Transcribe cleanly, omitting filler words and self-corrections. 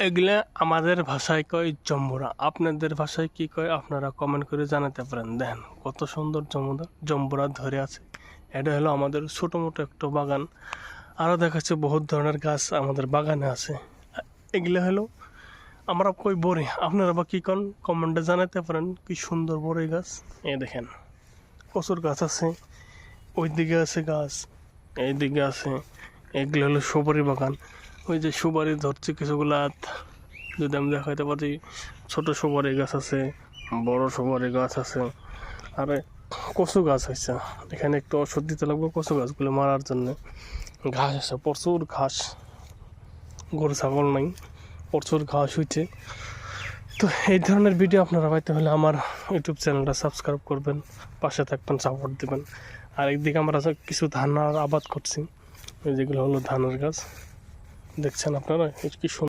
এগুলা আমাদের ভাষায় কয় জম্বুরা। আপনাদের ভাষায় কি কয় আপনারা কমেন্ট করে জানাতে পারেন। দেখেন কত সুন্দর জম্বুরা ধরে আছে। এটা হলো আমাদের ছোটো মোটো একটা বাগান। আরও দেখাচ্ছে বহুত ধরনের গাছ আমাদের বাগানে আছে। এগুলো হলো আমরা কই বড়ি, আপনারা বা কী কন কমেন্টে জানাতে পারেন। কি সুন্দর বড়ি গাছ। দেখেন কচুর গাছ আছে, ওই দিকে আছে গাছ, এই দিকে আছে। এগুলো হলো সুপারি বাগান। ওই যে সুপারি ধরছে কিছুগুলা, যদি আমি দেখাইতে পারি, ছোট সুপারি গাছ আছে, বড় সুপারি গাছ আছে, আর কচু গাছ হয়েছে। এখানে একটু ওষুধ দিতে লাগবে কচু গাছগুলো মারার জন্য। ঘাস আছে, প্রচুর ঘাস, গরু ছাগল নাই, প্রচুর ঘাস হয়েছে। তো এই ধরনের ভিডিও আপনারা পাইতে হলে আমার ইউটিউব চ্যানেলটা সাবস্ক্রাইব করবেন, পাশে থাকবেন, সাপোর্ট দেবেন। আর একদিকে আমরা কিছু ধানের আবাদ করছি, যেগুলো হলো ধানের গাছ। দেখছেন আপনারা কি সুন্দর।